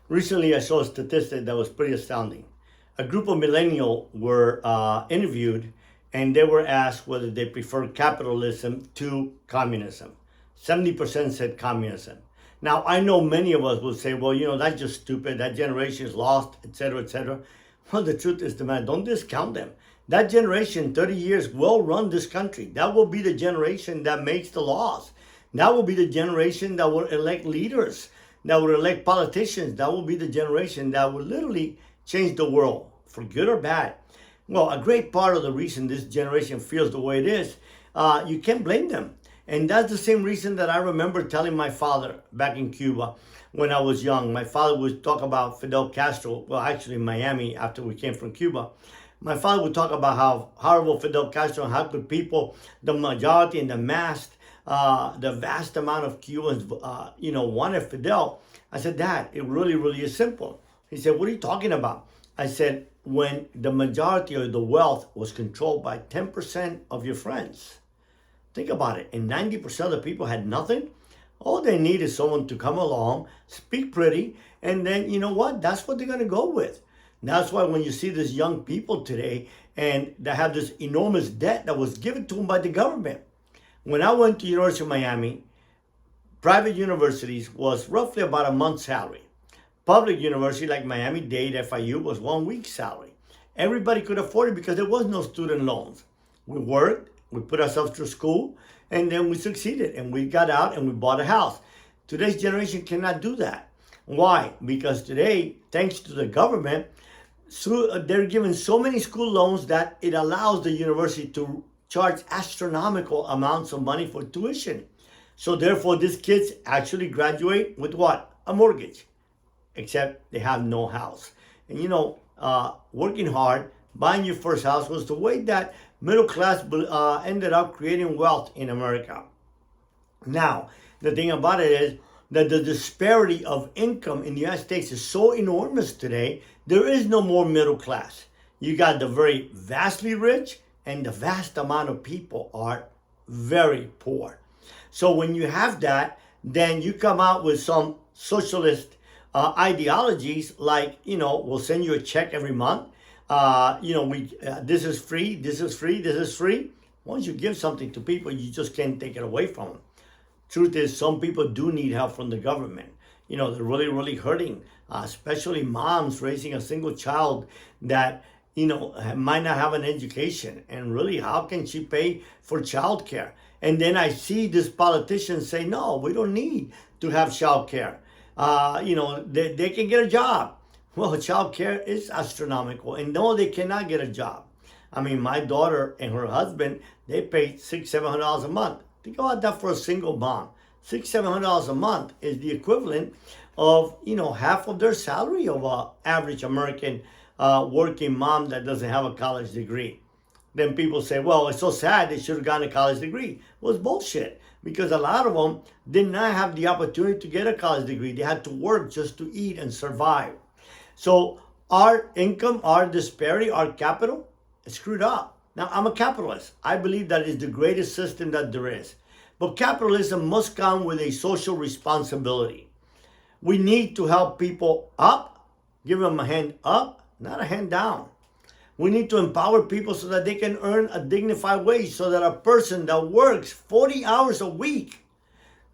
Recently, I saw a statistic that was pretty astounding. A group of millennials were interviewed, and they were asked whether they prefer capitalism to communism. 70% said communism. Now, I know many of us will say, well, that's just stupid. That generation is lost, etc., etc. Well, the truth is, man, don't discount them. That generation, 30 years, will run this country. That will be the generation that makes the laws. That will be the generation that will elect leaders, that will elect politicians. That will be the generation that will literally change the world, for good or bad. Well, a great part of the reason this generation feels the way it is, you can't blame them. And that's the same reason that I remember telling my father back in Cuba when I was young. My father would talk about Fidel Castro, well, actually in Miami after we came from Cuba. My father would talk about how horrible Fidel Castro and how could people, the majority and the mass, the vast amount of Cubans, wanted Fidel. I said, Dad, it really, really is simple. He said, what are you talking about? I said, when the majority of the wealth was controlled by 10% of your friends. Think about it. And 90% of the people had nothing. All they need is someone to come along, speak pretty, and then, you know what? That's what they're going to go with. That's why when you see these young people today and they have this enormous debt that was given to them by the government. When I went to University of Miami, private universities was roughly about a month's salary. Public university like Miami-Dade, FIU was 1 week's salary. Everybody could afford it because there was no student loans. We worked, we put ourselves through school, and then we succeeded and we got out and we bought a house. Today's generation cannot do that. Why? Because today, thanks to the government, so they're given so many school loans that it allows the university to charge astronomical amounts of money for tuition. So therefore, these kids actually graduate with what? A mortgage, except they have no house. And working hard, buying your first house was the way that middle class ended up creating wealth in America. Now, the thing about it is that the disparity of income in the United States is so enormous today, there is no more middle class. You got the very vastly rich, and the vast amount of people are very poor. So when you have that, then you come out with some socialist ideologies like, we'll send you a check every month. This is free, this is free, this is free. Once you give something to people, you just can't take it away from them. Truth is, some people do need help from the government. They're really, really hurting, especially moms raising a single child that, might not have an education. And really, how can she pay for childcare? And then I see this politician say, no, we don't need to have childcare. They can get a job. Well, childcare is astronomical. And no, they cannot get a job. I mean, my daughter and her husband, they pay $600-700 a month. Think about that for a single mom. $600-700 a month is the equivalent of, half of their salary of an average American working mom that doesn't have a college degree. Then people say, well, it's so sad they should have gotten a college degree. Well, it's bullshit, because a lot of them did not have the opportunity to get a college degree. They had to work just to eat and survive. So our income, our disparity, our capital is screwed up. Now, I'm a capitalist. I believe that is the greatest system that there is. But capitalism must come with a social responsibility. We need to help people up, give them a hand up, not a hand down. We need to empower people so that they can earn a dignified wage, so that a person that works 40 hours a week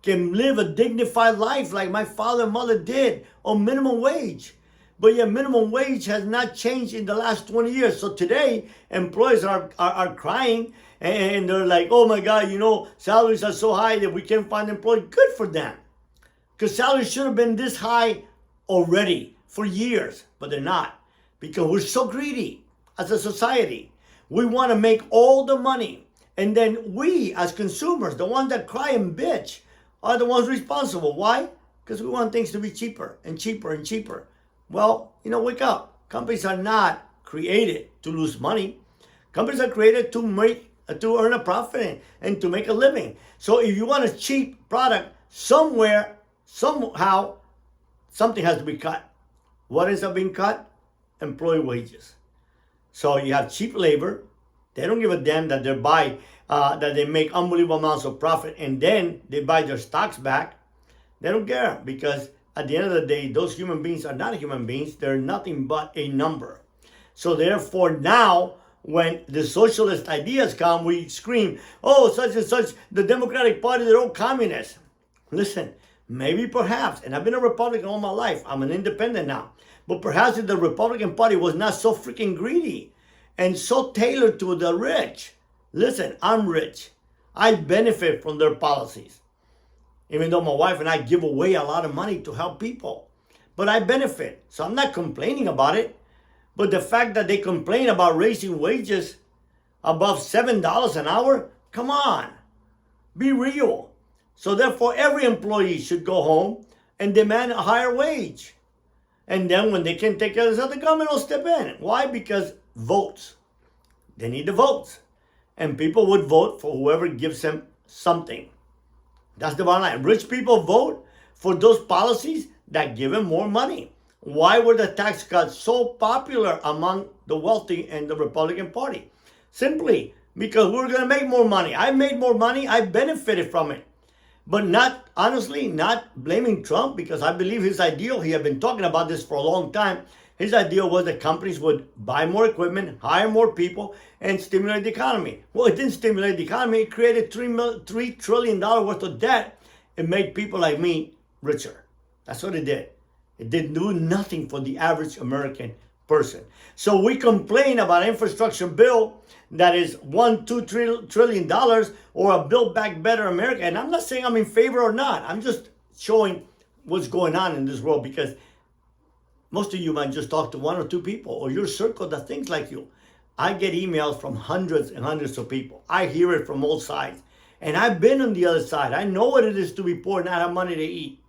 can live a dignified life like my father and mother did on minimum wage. But yet minimum wage has not changed in the last 20 years. So today, employers are crying and they're like, oh my God, salaries are so high that we can't find employees. Good for them. Because salaries should have been this high already for years, but they're not. Because we're so greedy as a society. We want to make all the money. And then we, as consumers, the ones that cry and bitch, are the ones responsible. Why? Because we want things to be cheaper and cheaper and cheaper. Well, wake up. Companies are not created to lose money. Companies are created to earn a profit and to make a living. So if you want a cheap product, somewhere, somehow, something has to be cut. What is being cut? Employee wages. So you have cheap labor. They don't give a damn that they make unbelievable amounts of profit, and then they buy their stocks back. They don't care, because at the end of the day, those human beings are not human beings. They're nothing but a number. So therefore now, when the socialist ideas come, we scream, oh, such and such, the Democratic Party, they're all communists. Listen, maybe perhaps, and I've been a Republican all my life. I'm an independent now. But perhaps if the Republican Party was not so freaking greedy and so tailored to the rich. Listen, I'm rich. I benefit from their policies. Even though my wife and I give away a lot of money to help people. But I benefit. So I'm not complaining about it. But the fact that they complain about raising wages above $7 an hour, come on, be real. So therefore, every employee should go home and demand a higher wage. And then when they can take care of themselves, the government will step in. Why? Because votes. They need the votes. And people would vote for whoever gives them something. That's the bottom line. Rich people vote for those policies that give them more money. Why were the tax cuts so popular among the wealthy and the Republican Party? Simply because we're going to make more money. I made more money. I benefited from it. But not, honestly, not blaming Trump, because I believe his ideal, he had been talking about this for a long time. His ideal was that companies would buy more equipment, hire more people, and stimulate the economy. Well, it didn't stimulate the economy. It created $3 trillion worth of debt. It made people like me richer. That's what it did. It did do nothing for the average American person. So we complain about an infrastructure bill that is $2 trillion or a Build Back Better America. And I'm not saying I'm in favor or not. I'm just showing what's going on in this world, because most of you might just talk to one or two people or your circle that thinks like you. I get emails from hundreds and hundreds of people. I hear it from all sides. And I've been on the other side. I know what it is to be poor and not have money to eat.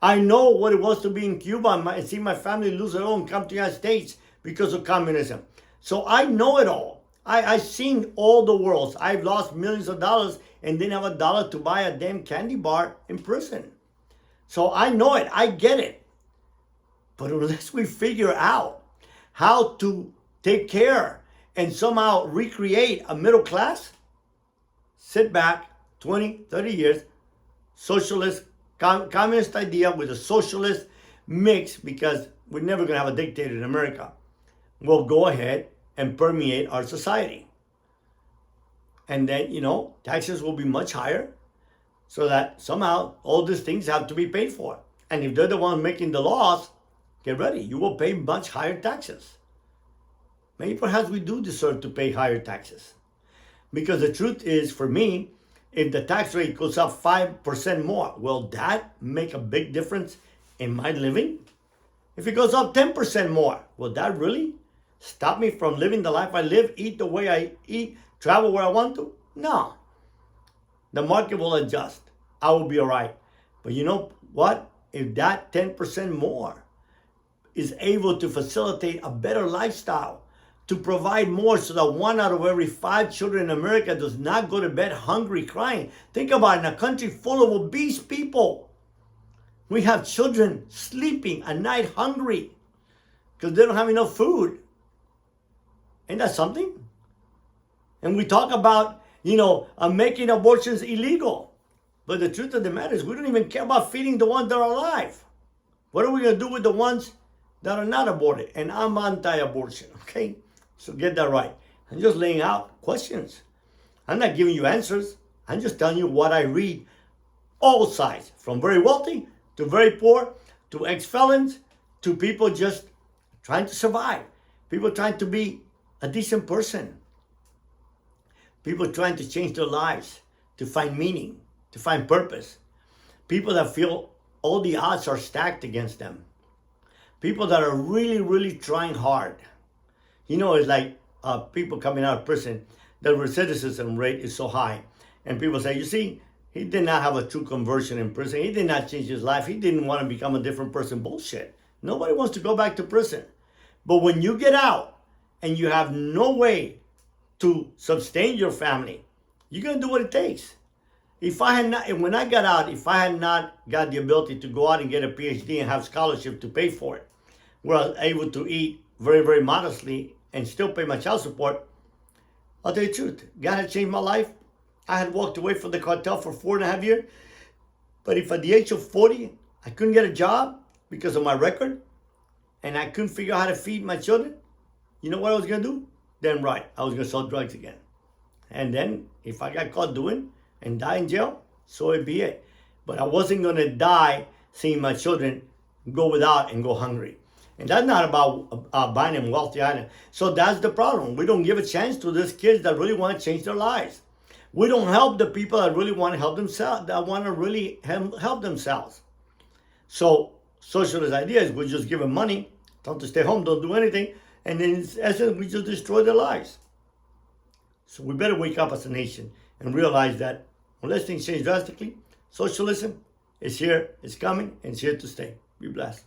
I know what it was to be in Cuba and see my family lose their own, come to the United States because of communism. So I know it all. I've seen all the worlds. I've lost millions of dollars and didn't have a dollar to buy a damn candy bar in prison. So I know it. I get it. But unless we figure out how to take care and somehow recreate a middle class, sit back 20, 30 years, socialist, communist idea with a socialist mix, because we're never going to have a dictator in America, will go ahead and permeate our society. And then, taxes will be much higher, so that somehow all these things have to be paid for. And if they're the ones making the laws, get ready. You will pay much higher taxes. Maybe perhaps we do deserve to pay higher taxes. Because the truth is, for me, if the tax rate goes up 5% more, will that make a big difference in my living? If it goes up 10% more, will that really stop me from living the life I live, eat the way I eat, travel where I want to? No. The market will adjust. I will be all right. But you know what? If that 10% more is able to facilitate a better lifestyle, to provide more so that 1 out of every 5 children in America does not go to bed hungry, crying. Think about it, in a country full of obese people, we have children sleeping at night hungry because they don't have enough food. Ain't that something? And we talk about, making abortions illegal. But the truth of the matter is we don't even care about feeding the ones that are alive. What are we going to do with the ones that are not aborted? And I'm anti-abortion, okay? So get that right. I'm just laying out questions. I'm not giving you answers. I'm just telling you what I read. All sides, from very wealthy to very poor, to ex-felons, to people just trying to survive. People trying to be a decent person. People trying to change their lives, to find meaning, to find purpose. People that feel all the odds are stacked against them. People that are really, really trying hard. It's like people coming out of prison, the recidivism rate is so high. And people say, you see, he did not have a true conversion in prison. He did not change his life. He didn't want to become a different person. Bullshit. Nobody wants to go back to prison. But when you get out and you have no way to sustain your family, you're going to do what it takes. When I got out, if I had not got the ability to go out and get a Ph.D. and have scholarship to pay for it, where I was able to eat very, very modestly and still pay my child support, I'll tell you the truth. God had changed my life. I had walked away from the cartel for 4.5 years. But if at the age of 40, I couldn't get a job because of my record and I couldn't figure out how to feed my children, you know what I was going to do? Then right, I was going to sell drugs again. And then if I got caught doing and die in jail, so it be it. But I wasn't going to die seeing my children go without and go hungry. And that's not about buying them wealthy items. So that's the problem. We don't give a chance to these kids that really want to change their lives. We don't help the people that really want to help themselves, that want to really help themselves. So socialist idea is we just give them money, tell them to stay home, don't do anything, and then in essence we just destroy their lives. So we better wake up as a nation and realize that unless things change drastically, socialism is here, it's coming, and it's here to stay. Be blessed.